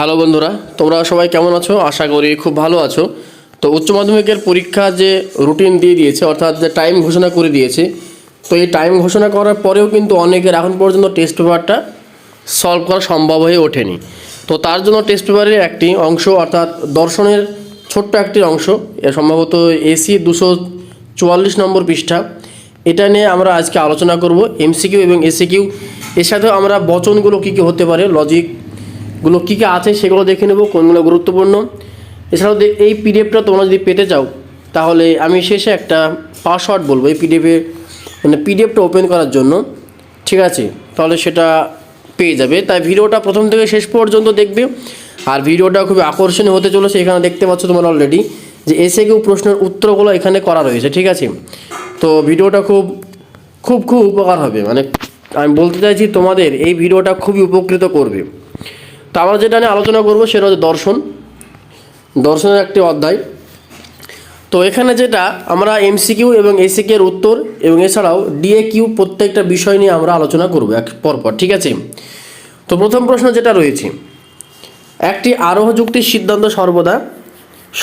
Hello বন্ধুরা, তোমরা সবাই কেমন আছো? আশা করি খুব ভালো আছো। তো উচ্চ মাধ্যমিকের পরীক্ষা যে রুটিন দিয়ে দিয়েছে, অর্থাৎ যে টাইম ঘোষণা করে দিয়েছে, তো এই টাইম ঘোষণা করার পরেও কিন্তু অনেকের এখন পর্যন্ত টেস্ট পেপারটা সলভ করা সম্ভব হয়ে ওঠেনি। তো তার জন্য টেস্ট পেপারের একটি অংশ, অর্থাৎ দর্শনের ছোট্ট একটি অংশ, সম্ভবত এসি 244 নম্বর পৃষ্ঠা, এটা নিয়ে আমরা আজকে আলোচনা করব। এমসিকিউ এবং এসিকিউ, এর সাথেও আমরা বচনগুলো কী কী হতে পারে, লজিকগুলো কী কী আছে সেগুলো দেখে নেব, কোনগুলো গুরুত্বপূর্ণ। এছাড়াও এই পিডিএফটা তোমরা যদি পেতে চাও, তাহলে আমি শেষে একটা পাসওয়ার্ড বলবো এই পিডিএফটা ওপেন করার জন্য, ঠিক আছে? তাহলে সেটা পেয়ে যাবে। তাই ভিডিওটা প্রথম থেকে শেষ পর্যন্ত দেখবে। আর ভিডিওটা খুবই আকর্ষণীয় হতে চলেছে। এখানে দেখতে পাচ্ছ তোমরা অলরেডি যে এসএকিউ প্রশ্নের উত্তরগুলো এখানে করা রয়েছে, ঠিক আছে? তো ভিডিওটা খুব খুব খুব উপকার হবে, মানে আমি বলতে চাইছি তোমাদের এই ভিডিওটা খুবই উপকৃত করবে। তো আমরা যেটা নিয়ে আলোচনা করবো সেটা হচ্ছে দর্শনের একটি অধ্যায়। তো এখানে যেটা আমরা এমসিকিউ এবং এসিকিউ উত্তর এবং এছাড়াও ডিএকিউ প্রত্যেকটা বিষয় নিয়ে আমরা আলোচনা করবো এক পরপর, ঠিক আছে? তো প্রথম প্রশ্ন যেটা রয়েছে, একটি আরোহ যুক্তির সিদ্ধান্ত সর্বদা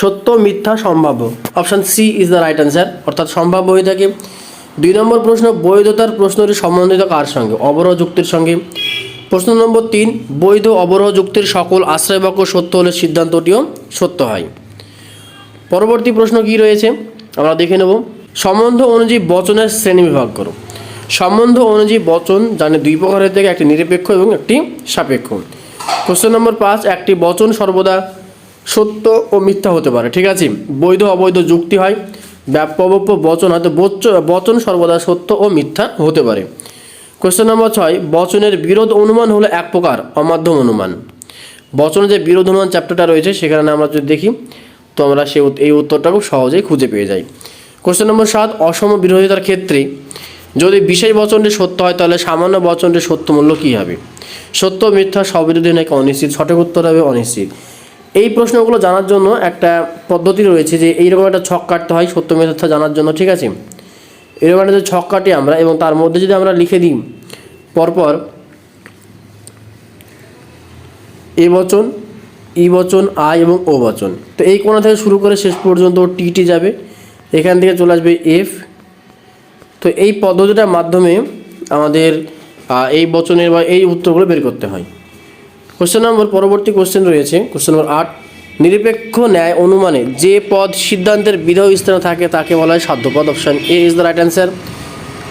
সত্য, মিথ্যা, সম্ভাব্য। Option C is the right answer, অর্থাৎ সম্ভাব্য হয়ে থাকে। 2 নম্বর প্রশ্ন, বৈধতার প্রশ্নটি সম্বন্ধিত কার সঙ্গে? অবরোহ যুক্তির সঙ্গে। প্রশ্ন নম্বর 3, বৈধ অবরোহ যুক্তির সকল আশ্রয় বাক্য সত্য হলে সিদ্ধান্তটিও সত্য হয়। পরবর্তী প্রশ্ন কি রয়েছে আমরা দেখে নেব। সম্বন্ধ অনুযায়ী বচনের শ্রেণীবিভাগ করো। সম্বন্ধ অনুযায়ী বচন জানে 2 প্রকারের থেকে, একটি নিরপেক্ষ এবং একটি সাপেক্ষ। কোশ্চেন নম্বর 5, একটি বচন সর্বদা সত্য ও মিথ্যা হতে পারে, ঠিক আছে? বৈধ অবৈধ যুক্তি হয়। ব্যাপক বচন হয়তো বচন সর্বদা সত্য ও মিথ্যা হতে পারে। কোশ্চেন নম্বর 6, বচনের বিরোধ অনুমান হলো এক প্রকার অমাধ্যম অনুমান। বচনের যে বিরোধ অনুমান চ্যাপ্টারটা রয়েছে সেখানে আমরা যদি দেখি, তো আমরা এই উত্তরটা খুব সহজেই খুঁজে পেয়ে যাই। কোশ্চেন নম্বর 7, অসম বিরোধিতার ক্ষেত্রে যদি বিশেষ বচনটি সত্য হয় তাহলে সামান্য বচনটির সত্য মূল্য কী হবে? সত্য, মিথ্যা, স্ববিরোধী নাকি অনিশ্চিত? সঠিক উত্তর হবে অনিশ্চিত। এই প্রশ্নগুলো জানার জন্য একটা পদ্ধতি রয়েছে, যে এইরকম একটা ছক কাটতে হয় সত্য মিথ্যা জানার জন্য, ঠিক আছে? এরকম একটা ছক কাটি আমরা, এবং তার মধ্যে যদি আমরা লিখে দিই পরপর এ বচন, ই বচন, আই এবং ও বচন, তো এই কোণা থেকে শুরু করে শেষ পর্যন্ত টি যাবে, এখান থেকে চলে আসবে এফ। তো এই পদ্ধতিটার মাধ্যমে আমাদের এই বচনের বা এই উত্তরগুলো বের করতে হয়। পরবর্তী কোশ্চেন রয়েছে কোশ্চেন নম্বর 8, নিরপেক্ষ ন্যায় অনুমানে যে পদ সিদ্ধান্তের বিধেয় স্থানে থাকে তাকে বলা হয় সাধ্যপদ। Option A is the right answer.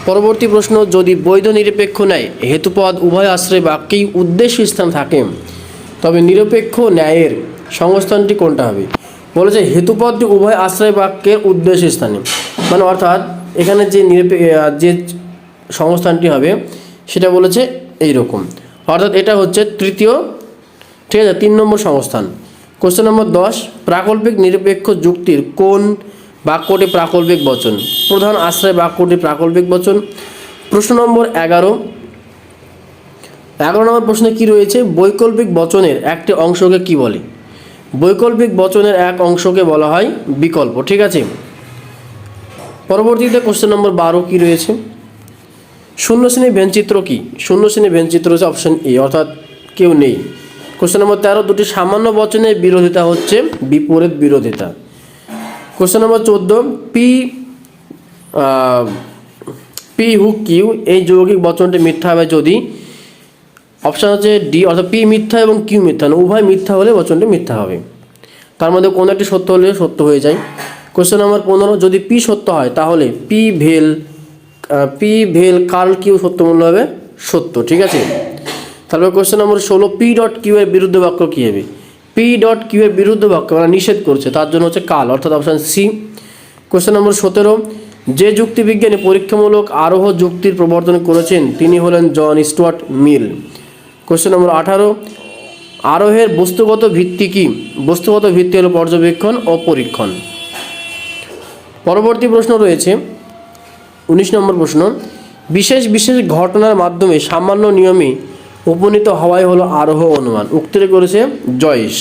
পরবর্তী প্রশ্ন, যদি বৈধ নিরপেক্ষ ন্যায় হেতুপদ উভয় আশ্রয় বাক্যেই উদ্দেশ্য স্থান থাকে তবে নিরপেক্ষ ন্যায়ের সংস্থানটি কোনটা হবে? বলেছে হেতুপদটি উভয় আশ্রয় বাক্যের উদ্দেশ্য স্থানে, মানে অর্থাৎ এখানে যে সংস্থানটি হবে সেটা বলেছে এইরকম, অর্থাৎ এটা হচ্ছে তৃতীয়, ঠিক আছে, 3 নম্বর সংস্থান। কোশ্চেন নম্বর 10, প্রাকল্পিক নিরপেক্ষ যুক্তির কোন বাক্যটি প্রাকল্পিক বচন? প্রধান আশ্রয় বাক্যটি প্রাকল্পিক বচন। প্রশ্ন নম্বর 11 নম্বর প্রশ্নে কি রয়েছে? বৈকল্পিক বচনের একটি অংশকে কি বলে? বৈকল্পিক বচনের এক অংশকে বলা হয় বিকল্প, ঠিক আছে? পরবর্তীতে কোশ্চেন নম্বর 12 কি রয়েছে? শূন্য শ্রেণী ভেনচিত্র কি? শূন্য শ্রেণী ভেনচিত্র হচ্ছে অপশন এ, অর্থাৎ কেউ নেই। কোশ্চেন নম্বর 13, দুটি সামান্য বচনের বিরোধিতা হচ্ছে বিপরীত বিরোধিতা। কোশ্চেন নম্বর 14, পি হু কিউ এই যৌগিক বচনটি মিথ্যা হবে যদি? অপশান হচ্ছে ডি, অর্থাৎ পি মিথ্যা এবং কিউ মিথ্যা না, উভয় মিথ্যা হলে বচনটি মিথ্যা হবে। তার মধ্যে কোনো একটি সত্য হলে সত্য হয়ে যায়। কোশ্চেন নম্বর 15, যদি পি সত্য হয় তাহলে পি ভেল কার্ল কিউ সত্য মূল্য হবে সত্য, ঠিক আছে? তারপর question number 16, P dot Q এর বিরুদ্ধ বাক্য কী হবে? পি ডট কিউ এর বিরুদ্ধ বাক্য মানে নিষেধ করছে, তার জন্য হচ্ছে কাল, অর্থাৎ অপশান সি। কোশ্চেন নম্বর 17, যে যুক্তিবিজ্ঞানী পরীক্ষামূলক আরোহ যুক্তির প্রবর্তন করেছেন তিনি হলেন জন স্টুয়ার্ট মিল। কোশ্চেন নম্বর 18, আরোহের বস্তুগত ভিত্তি কী? বস্তুগত ভিত্তি হল পর্যবেক্ষণ ও পরীক্ষণ। পরবর্তী প্রশ্ন রয়েছে 19 নম্বর প্রশ্ন, বিশেষ বিশেষ ঘটনার মাধ্যমে সামান্য নিয়মে উপনীত হওয়াই হলো আরোহ অনুমান। উক্তিটি করেছে জয়েস।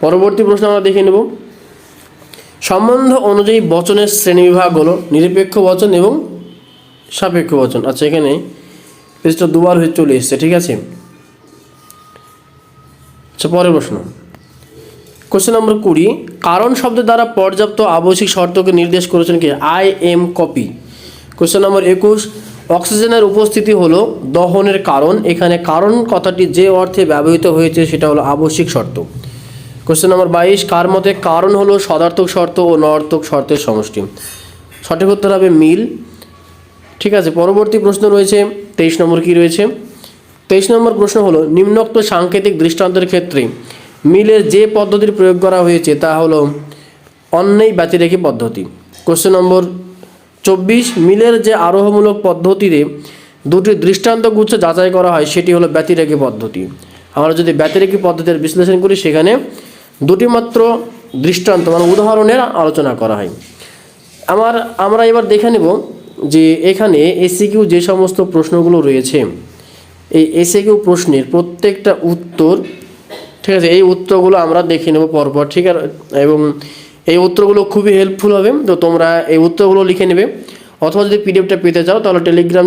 পরবর্তী প্রশ্ন আমরা দেখে নেব। সম্বন্ধ অনুযায়ী বচনের শ্রেণীবিভাগ হলো নিরপেক্ষ বচন এবং সাপেক্ষ বচন। আচ্ছা, এখানে পেজটা দুবার হয়ে চলে এসছে, ঠিক আছে? আচ্ছা, পরের প্রশ্ন, কোশ্চেন নম্বর 20, কারণ শব্দের দ্বারা পর্যাপ্ত আবশ্যিক শর্তকে নির্দেশ করেছেন কি? I am copy. Question number 21, অক্সিজেনের উপস্থিতি হলো দহনের কারণ। এখানে কারণ কথাটি যে অর্থে ব্যবহৃত হয়েছে সেটা হলো আবশ্যিক শর্ত। কোশ্চেন নম্বর 22, কার মতে কারণ হলো সদার্থক শর্ত ও নয়ার্থক শর্তের সমষ্টি। সঠিক উত্তর হবে মিল। ঠিক আছে, পরবর্তী প্রশ্ন রয়েছে 23 নম্বর। কি রয়েছে? 23 নম্বর প্রশ্ন হলো, নিম্নোক্ত সাংকেতিক দৃষ্টান্তের ক্ষেত্রে মিলের যে পদ্ধতির প্রয়োগ করা হয়েছে তা হলো অন্যেই ব্যতিরেখী পদ্ধতি। কোশ্চেন নম্বর 24, মিলের যে আরোহমূলক পদ্ধতিতে দুটি দৃষ্টান্ত গুচ্ছ যাচাই করা হয় সেটি হলো ব্যতিরেখী পদ্ধতি। আমরা যদি ব্যতিরেখী পদ্ধতির বিশ্লেষণ করি সেখানে দুটি মাত্র দৃষ্টান্ত মানে উদাহরণের আলোচনা করা হয়। আমরা এবার দেখে নেব যে এখানে এসিকিউ যে সমস্ত প্রশ্নগুলো রয়েছে, এই এসিকিউ প্রশ্নের প্রত্যেকটা উত্তর, ঠিক আছে, এই উত্তরগুলো আমরা দেখে নেব পরপর। ঠিক আছে, এবং এই উত্তরগুলো খুবই হেল্পফুল হবে। তো তোমরা এই উত্তরগুলো লিখে নেবে, অথবা যদি পিডিএফটা পেতে চাও তাহলে টেলিগ্রাম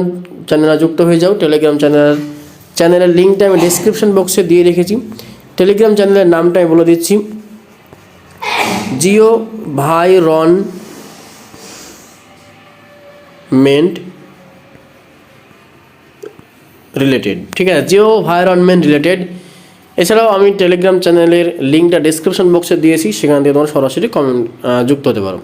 চ্যানেলে যুক্ত হয়ে যাও। টেলিগ্রাম চ্যানেলের লিঙ্কটা আমি ডেসক্রিপশন বক্সে দিয়ে রেখেছি। টেলিগ্রাম চ্যানেলের নামটা আমি বলে দিচ্ছি, জিও ভাইরনমেন্ট রিলেটেড। ঠিক আছে, জিও ভাইরনমেন্ট রিলেটেড। এছাড়াও আমি টেলিগ্রাম চ্যানেলের লিঙ্কটা ডেসক্রিপশন বক্সে দিয়েছি, সেখান থেকে তোমরা সরাসরি কমেন্ট যুক্ত হতে পারো।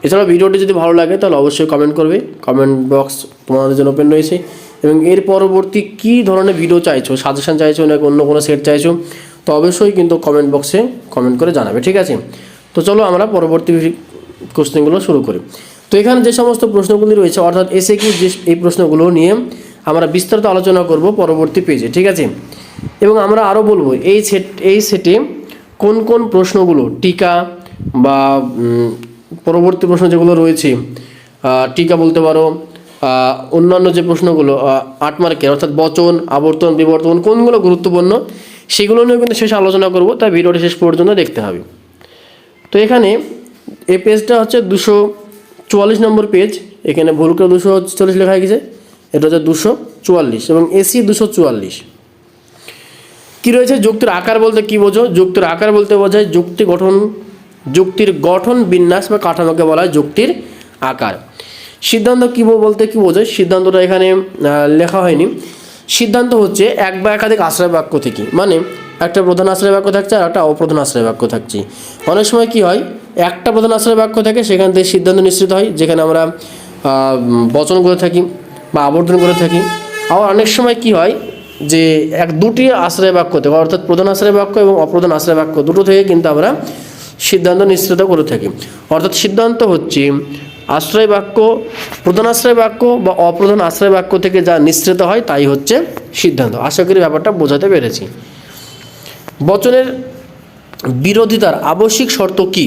এছাড়াও ভিডিওটি যদি ভালো লাগে তাহলে অবশ্যই কমেন্ট করবে, কমেন্ট বক্স তোমাদের জন্য ওপেন রয়েছে। এবং এর পরবর্তী কী ধরনের ভিডিও চাইছো, সাজেশন চাইছো নাকি অন্য কোনো সেট চাইছো, তো অবশ্যই কিন্তু কমেন্ট বক্সে কমেন্ট করে জানাবে। ঠিক আছে, তো চলো আমরা পরবর্তী কোশ্চেনগুলো শুরু করি। তো এখানে যে সমস্ত প্রশ্নগুলি রয়েছে অর্থাৎ এসএকিউ যে এই প্রশ্নগুলো নিয়ে আমরা বিস্তারিত আলোচনা করব পরবর্তী পেজে। ঠিক আছে, এবং আমরা আরও বলবো এই সেটে কোন কোন প্রশ্নগুলো টিকা বা পরবর্তী প্রশ্ন যেগুলো রয়েছে, টিকা বলতে পারো, অন্যান্য যে প্রশ্নগুলো 8 মার্কের অর্থাৎ বচন, আবর্তন, বিবর্তন কোনগুলো গুরুত্বপূর্ণ সেগুলো নিয়েও কিন্তু শেষে আলোচনা করব, তাই ভিডিওটি শেষ পর্যন্ত দেখতে হবে। তো এখানে এই পেজটা হচ্ছে 244 নম্বর পেজ। এখানে ভুল করে 240 লেখা গেছে, এটা হচ্ছে 244 এবং এসি 244। কী রয়েছে? যুক্তির আকার বলতে কী বোঝো? যুক্তির আকার বলতে বোঝায় যুক্তির গঠন, বিন্যাস বা কাঠামোকে বলা হয় যুক্তির আকার। সিদ্ধান্ত কী বলতে কী বোঝায়? সিদ্ধান্তটা এখানে লেখা হয়নি। সিদ্ধান্ত হচ্ছে এক বা একাধিক আশ্রয় বাক্য থেকে, মানে একটা প্রধান আশ্রয় বাক্য থাকছে আর একটা অপ্রধান আশ্রয় বাক্য থাকছে। অনেক সময় কি হয়, একটা প্রধান আশ্রয় বাক্য থাকে সেখান থেকে সিদ্ধান্ত নিশ্চিত হয়, যেখানে আমরা বচন করে থাকি বা আবর্তন করে থাকি। আবার অনেক সময় কি হয় যে দুটি আশ্রয় বাক্য থেকে অর্থাৎ প্রধান আশ্রয় বাক্য এবং অপ্রধান আশ্রয় বাক্য দুটো থেকে কিন্তু আমরা সিদ্ধান্ত নিশ্চিত করে থাকি। অর্থাৎ সিদ্ধান্ত হচ্ছে আশ্রয় বাক্য, প্রধান আশ্রয় বাক্য বা অপ্রধান আশ্রয় বাক্য থেকে যা নিঃসৃত হয় তাই হচ্ছে সিদ্ধান্ত। আশা করি ব্যাপারটা বোঝাতে পেরেছি। বচনের বিরোধিতার আবশ্যিক শর্ত কি?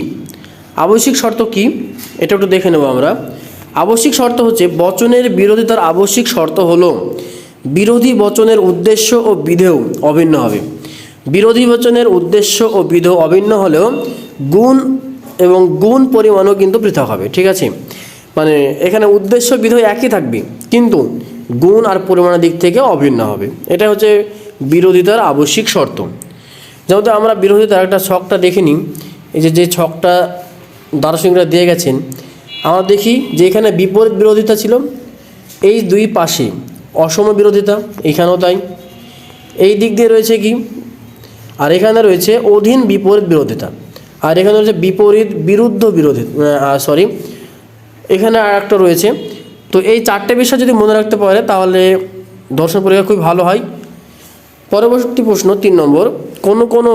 আবশ্যিক শর্ত কি এটা একটু দেখে নেব আমরা। আবশ্যিক শর্ত হচ্ছে বচনের বিরোধিতার আবশ্যিক শর্ত হলো বিরোধী বচনের উদ্দেশ্য ও বিধেয় অভিন্ন হবে। বিরোধী বচনের উদ্দেশ্য ও বিধেয় অভিন্ন হলেও গুণ পরিমাণও কিন্তু পৃথক হবে। ঠিক আছে, মানে এখানে উদ্দেশ্য বিধেয় একই থাকবে কিন্তু গুণ আর পরিমাণের দিক থেকে অভিন্ন হবে। এটা হচ্ছে বিরোধিতার আবশ্যিক শর্ত। যেমন আমরা বিরোধিতার একটা ছকটা দেখে নিই। এই যে ছকটা দার্শনিকরা দিয়ে গেছেন, আমরা দেখি যে এখানে বিপরীত বিরোধিতা ছিল, এই দুই পাশে অসম বিরোধিতা, এখানেও তাই। এই দিক দিয়ে রয়েছে কি, আর এখানে রয়েছে অধীন বিপরীত বিরোধিতা, আর এখানে রয়েছে বিপরীত বিরুদ্ধ বিরোধিতা, এখানে আর একটা রয়েছে। তো এই চারটে বিষয় যদি মনে রাখতে পারে তাহলে দর্শন পরীক্ষা খুব ভালো হয়। পরবর্তী প্রশ্ন 3 নম্বর, কোনো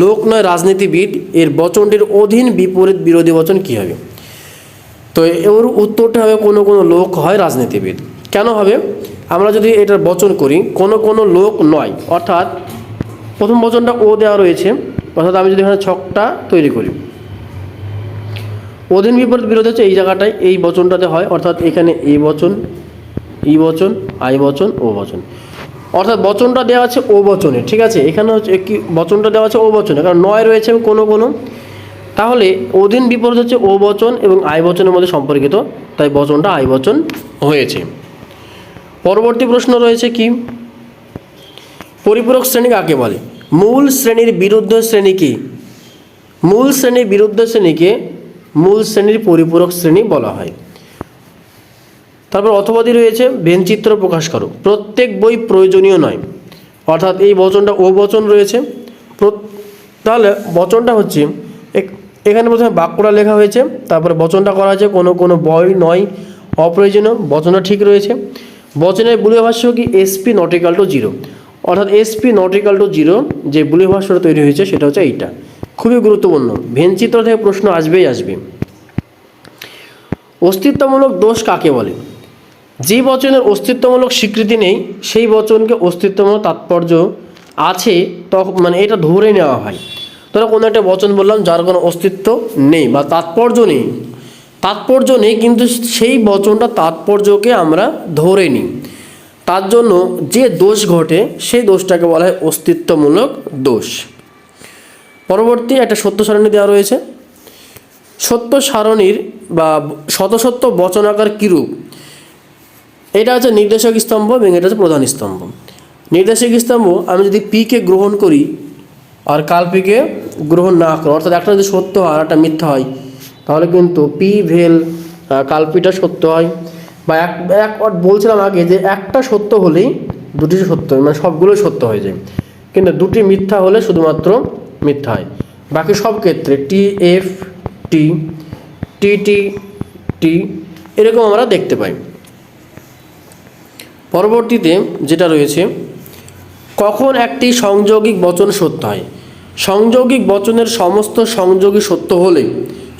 লোক নয় রাজনীতিবিদ এর বচনটির অধীন বিপরীত বিরোধী বচন কী হবে? তো এর উত্তরটা হবে কোনো লোক হয় রাজনীতিবিদ। কেন হবে? আমরা যদি এটার বচন করি কোনো লোক নয়, অর্থাৎ প্রথম বচনটা ও দেওয়া রয়েছে, অর্থাৎ আমি যদি এখানে ছকটা তৈরি করি, অধীন বিপরীত বিরোধী হচ্ছে এই জায়গাটায়, এই বচনটাতে হয়, অর্থাৎ এখানে এই বচন, ই বচন, আই বচন, ও বচন, অর্থাৎ বচনটা দেওয়া আছে ও বচনে। ঠিক আছে, এখানে হচ্ছে কি বচনটা দেওয়া আছে ও বচনে, কারণ নয় রয়েছে কোনো, তাহলে অধীন বিপরীত হচ্ছে ও বচন এবং আই বচনের মধ্যে সম্পর্কিত, তাই বচনটা আই বচন হয়েছে। পরবর্তী প্রশ্ন রয়েছে কি, পরিপূরক শ্রেণী কাকে বলে? মূল শ্রেণীর বিরুদ্ধ শ্রেণী কি? মূল শ্রেণীর বিরুদ্ধ শ্রেণীকে মূল শ্রেণীর পরিপূরক শ্রেণী বলা হয়। তারপর অথবাদি রয়েছে, ভেনচিত্র প্রকাশ করো। প্রত্যেক বই প্রয়োজনীয় নয়, অর্থাৎ এই বচনটা ও বচন রয়েছে। তাহলে বচনটা হচ্ছে এখানে প্রথমে বাক্যটা লেখা হয়েছে, তারপরে বচনটা করা হয়েছে কোনো কোনো বই নয়, অপ্রয়োজনীয়, বচনটা ঠিক রয়েছে। বচনের বুলিয় ভাষ্য কি? এসপি নট ইকুয়াল টু 0, অর্থাৎ এসপি নট ইকুয়াল টু 0 যে বুলিয় ভাষ্যটা তৈরি হয়েছে সেটা হচ্ছে এইটা। খুবই গুরুত্বপূর্ণ, ভেনচিত্র থেকে প্রশ্ন আসবেই আসবে। অস্তিত্বমূলক দোষ কাকে বলে? যে বচনের অস্তিত্বমূলক স্বীকৃতি নেই সেই বচনকে অস্তিত্বমূলক তাৎপর্য আছে তখন মানে এটা ধরে নেওয়া হয়। ধরো কোনো একটা বচন বললাম যার কোনো অস্তিত্ব নেই বা তাৎপর্য নেই কিন্তু সেই বচনটা তাৎপর্যকে আমরা ধরে নিই, তার জন্য যে দোষ ঘটে সেই দোষটাকে বলা হয় অস্তিত্বমূলক দোষ। পরবর্তী একটা সত্য সারণী দেওয়া রয়েছে। সত্য সারণীর বা শতসত্য বচনাকার কীরূপ? এটা হচ্ছে নির্দেশক স্তম্ভ এবং এটা হচ্ছে প্রধান স্তম্ভ। নির্দেশক স্তম্ভ আমি যদি পিকে গ্রহণ করি আর কাল্পিকে গ্রহণ না করি, অর্থাৎ একটা যদি সত্য হয় আর একটা মিথ্যা হয়, তাহলে কিন্তু পি ভেল কাল্পিটা সত্য হয়। বা এক বলছিলাম আগে যে একটা সত্য হলেই দুটি সত্য, মানে সবগুলোই সত্য হয়ে যায়, কিন্তু দুটি মিথ্যা হলে শুধুমাত্র মিথ্যা হয়। বাকি সব ক্ষেত্রে টি এফ টি টি টি টি এরকম আমরা দেখতে পাই। পরবর্তীতে যেটা রয়েছে, কখন একটি সংযোগিক বচন সত্য হয়? সংযোগিক বচনের সমস্ত সংযোগী সত্য হলে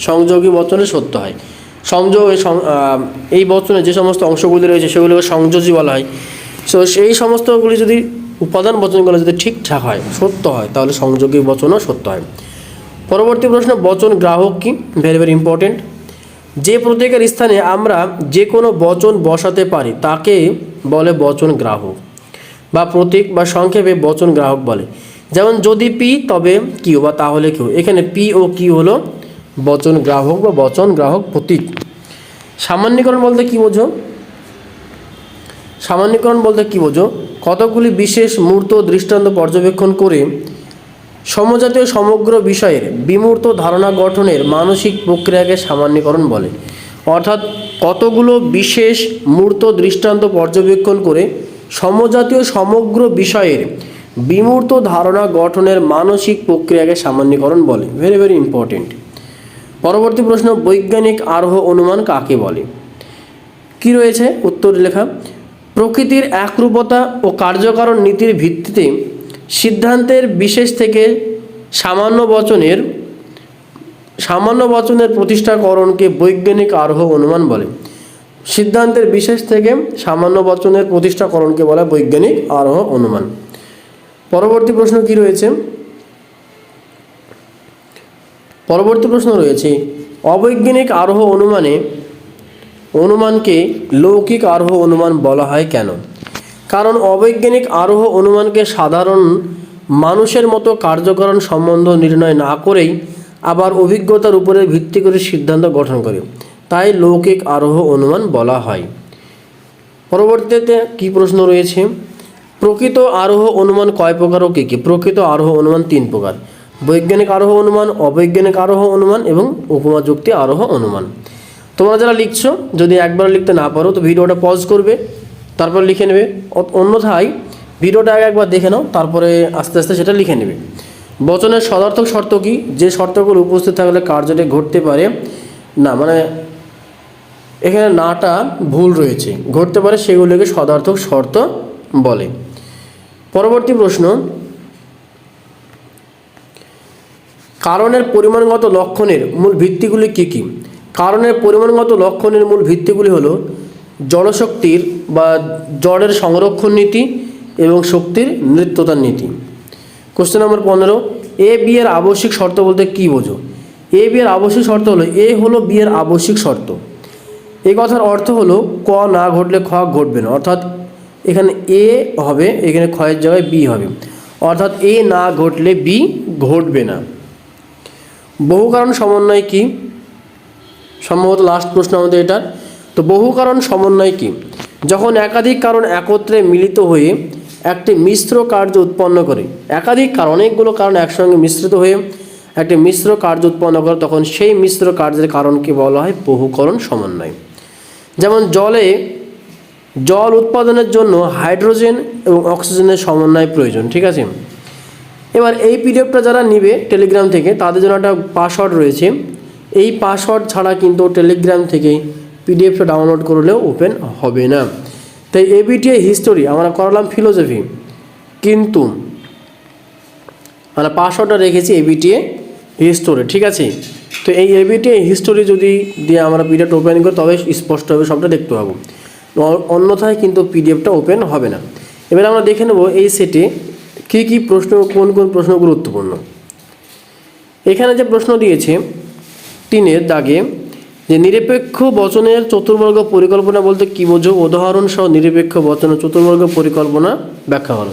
সংযোগী বচনে সত্য হয়। এই বচনে যে সমস্ত অংশগুলি রয়েছে সেগুলোকে সংযোজী বলা হয়। সো সেই সমস্তগুলি যদি উপাদান বচনগুলো যদি ঠিকঠাক হয়, সত্য হয়, তাহলে সংযোগী বচনও সত্য হয়। পরবর্তী প্রশ্ন, বচন গ্রাহক কি? Very very important. যে প্রতীকের স্থানে আমরা যে কোনো বচন বসাতে পারি তাকে বলে বচন গ্রাহক, বা প্রতীক বা সংক্ষেপে বচন গ্রাহক বলে। যেমন যদি পি তবে কিউ বা তাহলে কিউ, এখানে পি ও কিউ হলো বচন গ্রাহক বা বচন গ্রাহক প্রতীক। সামান্যীকরণ বলতে কি বোঝো? সামান্যীকরণ বলতে কি বোঝো? কতগুলি বিশেষ মূর্ত দৃষ্টান্ত পর্যবেক্ষণ করে সমজাতীয় সমগ্র বিষয়ের বিমূর্ত ধারণা গঠনের মানসিক প্রক্রিয়াকে সামান্যীকরণ বলে। অর্থাৎ কতগুলো বিশেষ মূর্ত দৃষ্টান্ত পর্যবেক্ষণ করে সমজাতীয় সমগ্র বিষয়ের বিমূর্ত ধারণা গঠনের মানসিক প্রক্রিয়াকে সামান্যীকরণ বলে। Very very important. পরবর্তী প্রশ্ন, বৈজ্ঞানিক আরোহ অনুমান কাকে বলে? কি রয়েছে উত্তর লেখা, প্রকৃতির একরূপতা ও কার্যকারণ নীতির ভিত্তিতে সিদ্ধান্তের বিশেষ থেকে সামান্য বচনের প্রতিষ্ঠাকরণকে বৈজ্ঞানিক আরোহ অনুমান বলে। সিদ্ধান্তের বিশেষ থেকে সামান্য বচনের প্রতিষ্ঠাকরণকে বলা বৈজ্ঞানিক আরোহ অনুমান। পরবর্তী প্রশ্ন কি রয়েছে? পরবর্তী প্রশ্ন রয়েছে, অবৈজ্ঞানিক আরোহ অনুমানকে লৌকিক আরোহ অনুমান বলা হয় কেন? কারণ অবৈজ্ঞানিক আরোহ অনুমানকে সাধারণ মানুষের মতো কার্যকারণ সম্বন্ধ নির্ণয় না করেই আবার অভিজ্ঞতার উপরে ভিত্তি করে সিদ্ধান্ত গঠন করে, তাই লৌকিক আরোহ অনুমান বলা হয়। পরবর্তীতে কি প্রশ্ন রয়েছে, প্রকৃত আরোহ অনুমান কয় প্রকার ও কী কী? প্রকৃত আরোহ অনুমান 3 প্রকার, বৈজ্ঞানিক আরোহ অনুমান, অবৈজ্ঞানিক আরোহ অনুমান এবং উপমা যুক্তি আরোহ অনুমান। তোমরা যারা লিখছো যদি একবার লিখতে না পারো তো ভিডিওটা পজ করবে, তারপর লিখে নেবে। অন্যথায় ভিডিওটা একবার দেখে নাও, তারপরে আস্তে আস্তে সেটা লিখে নেবে। বচনের সদার্থক শর্ত কি? যে শর্তগুলো উপস্থিত থাকলে কার্যটি ঘটতে পারে না, মানে এখানে নাটা ভুল রয়েছে, ঘটতে পারে, সেগুলোকে সদার্থক শর্ত বলে। পরবর্তী প্রশ্ন, কারণের পরিমাণগত লক্ষণের মূল ভিত্তিগুলি কী কী? কারণের পরিমাণগত লক্ষণের মূল ভিত্তিগুলি হলো জড়শক্তির বা জড়ের সংরক্ষণ নীতি এবং শক্তির নৃত্যতার নীতি। কোশ্চেন নম্বর 15, এ বি এর আবশ্যিক শর্ত বলতে কী বোঝো? এ বি এর আবশ্যিক শর্ত হলো, এ হলো বি এর আবশ্যিক শর্ত। এই কথার অর্থ হলো ক না ঘটলে খ ঘটবে না, অর্থাৎ এখানে এ হবে, এখানে ক্ষয়ের জায়গায় বি হবে, অর্থাৎ এ না ঘটলে বি ঘটবে না। বহু কারণ সমন্বয় কি? সম্ভবত লাস্ট প্রশ্ন আমাদের এটার। তো বহু কারণ সমন্বয় কি? যখন একাধিক কারণ একত্রে মিলিত হয়ে একটি মিশ্র কার্য উৎপন্ন করে। একাধিক কারণ, অনেকগুলো কারণ একসঙ্গে মিশ্রিত হয়ে একটি মিশ্র কার্য উৎপন্ন করে, তখন সেই মিশ্র কার্যের কারণকে বলা হয় বহুকরণ সমন্বয়। যেমন জল উৎপাদনের জন্য হাইড্রোজেন এবং অক্সিজেনের সমন্বয় প্রয়োজন, ঠিক আছে। এবার এই পিডিএফটা যারা নিবে টেলিগ্রাম থেকে, তাদের জন্য একটা পাসওয়ার্ড রয়েছে। এই পাসওয়ার্ড ছাড়া কিন্তু টেলিগ্রাম থেকে পিডিএফটা ডাউনলোড করলেও ওপেন হবে না। তাই এবিটিআই হিস্টোরি আমরা করালাম ফিলোসফি, কিন্তু আমরা পাসওয়ার্ডটা রেখেছি এবিটিআই হিস্টোরি, ঠিক আছে। তো এই এবিটিআই হিস্টোরি যদি দিয়ে আমরা পিডিএফটা ওপেন করি তবে স্পষ্টভাবে সবটা দেখতে পাবো, অন্যথায় কিন্তু পিডিএফটা ওপেন হবে না। এবার আমরা দেখে নেব এই সেটে কী কী প্রশ্ন, কোন কোন প্রশ্ন গুরুত্বপূর্ণ। এখানে যে প্রশ্ন দিয়েছে 3-এর দাগে, যে নিরপেক্ষ বচনের চতুর্বর্গ পরিকল্পনা বলতে কী বোঝো, উদাহরণ সহ নিরপেক্ষ বচনের চতুর্বর্গ পরিকল্পনা ব্যাখ্যা করো।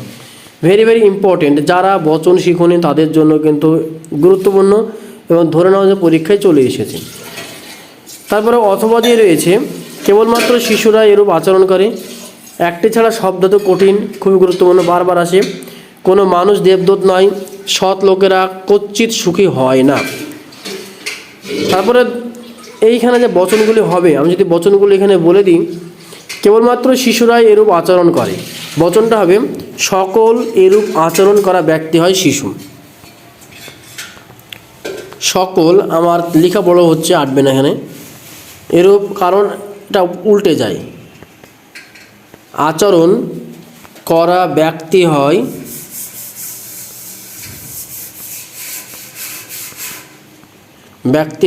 ভেরি ভেরি ইম্পর্টেন্ট, যারা বচন শিখনি তাদের জন্য কিন্তু গুরুত্বপূর্ণ এবং ধরে নেওয়া যে পরীক্ষায় চলে এসেছে। তারপরে অথবা দিয়ে রয়েছে, কেবলমাত্র শিশুরা এরূপ আচরণ করে, একটি ছাড়া শব্দ তো কঠিন, খুবই গুরুত্বপূর্ণ, বারবার আসে। কোনো মানুষ দেবদূত নয়, সৎ লোকেরা কচ্চিৎ সুখী হয় না। তারপরে এইখানে যে বচনগুলি হবে, আমি যদি বচনগুলি এখানে বলে দিই, কেবলমাত্র শিশুরাই এরূপ আচরণ করে, বচনটা হবে সকল এরূপ আচরণ করা ব্যক্তি হয় শিশু। সকল আমার লেখা বড় হচ্ছে, আটবে না এখানে এরূপ, কারণ এটা উল্টে যায়। আচরণ করা ব্যক্তি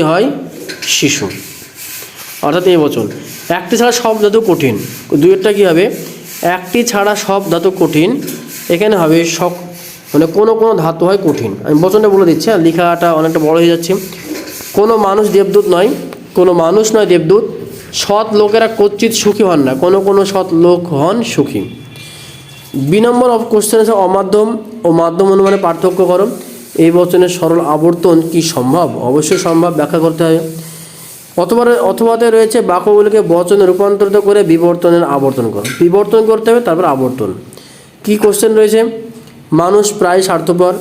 হয় শিশু, অর্থাৎ এই বচন। একটি ছাড়া সব ধাতু কঠিন, দুইটা কী হবে, একটি ছাড়া সব ধাতু কঠিন, এখানে হবে মানে কোনো কোনো ধাতু হয় কঠিন। আমি বচনটা বলে দিচ্ছি, আর লেখাটা অনেকটা বড় হয়ে যাচ্ছে। কোনো মানুষ দেবদূত নয়, কোনো মানুষ নয় দেবদূত, সৎ লোকেরা কচ্চিৎ সুখী হন না, কোনো কোনো সৎ লোক হন সুখী। বি নম্বর অফ কোশ্চেন আছে অমাধ্যম ও মাধ্যম অনুমানে পার্থক্য করো। এই বচনের সরল আবর্তন কি সম্ভব, অবশ্যই সম্ভব, ব্যাখ্যা করতে হবে। অথবাতে রয়েছে বাক্যগুলিকে বচনে রূপান্তরিত করে বিবর্তনের আবর্তন করো, বিবর্তন করতে হবে তারপর আবর্তন। কি কোশ্চেন রয়েছে, মানুষ প্রায় স্বার্থপর,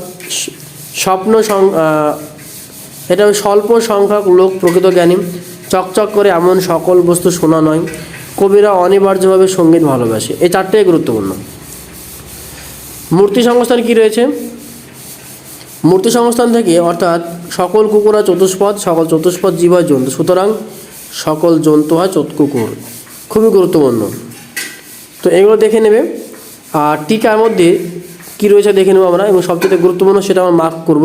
এটা স্বল্প সংখ্যক লোক প্রকৃত জ্ঞানী, চকচক করে এমন সকল বস্তু শোনা নয়, কবিরা অনিবার্যভাবে সঙ্গীত ভালোবাসে। এই চারটেই গুরুত্বপূর্ণ। মূর্তি সংস্থান কি রয়েছে, মূর্তি সংস্থান থেকে অর্থাৎ সকল কুকুরা চতুষ্পদ, সকল চতুষ্পদ জীব হয় জন্তু, সুতরাং সকল জন্তু হয় কুকুর, খুবই গুরুত্বপূর্ণ। তো এগুলো দেখে নেবে। আর টিকার মধ্যে কি রয়েছে দেখে নেব আমরা, এবং সবচেয়ে গুরুত্বপূর্ণ সেটা আমরা মার্ক করব।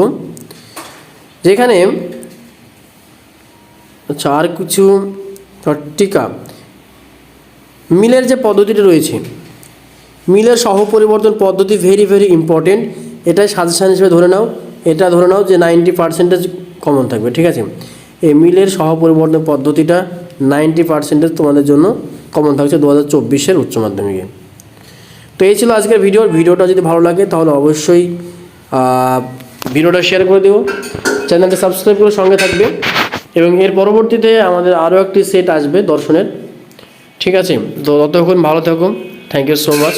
যেখানে আচ্ছা আর কিছু টিকা, মিলের যে পদ্ধতিটি রয়েছে, মিলের সহপরিবর্তন পদ্ধতি ভেরি ভেরি ইম্পর্টেন্ট, এটাই সাজেশান হিসেবে ধরে নাও, এটা ধরে নাও যে 90% কমন থাকবে, ঠিক আছে। এই মিলের সহপরিবর্তন পদ্ধতিটা 90% তোমাদের জন্য কমন থাকছে 2024-এর উচ্চ মাধ্যমিকে। তো এই ছিল আজকের ভিডিওটা যদি ভালো লাগে তাহলে অবশ্যই ভিডিওটা শেয়ার করে দেবো, চ্যানেলটা সাবস্ক্রাইব করে সঙ্গে থাকবে, এবং এর পরবর্তীতে আমাদের আরও একটি সেট আসবে দর্শনের, ঠিক আছে। তো ততক্ষণ ভালো থাকুন, থ্যাংক ইউ সো মাচ।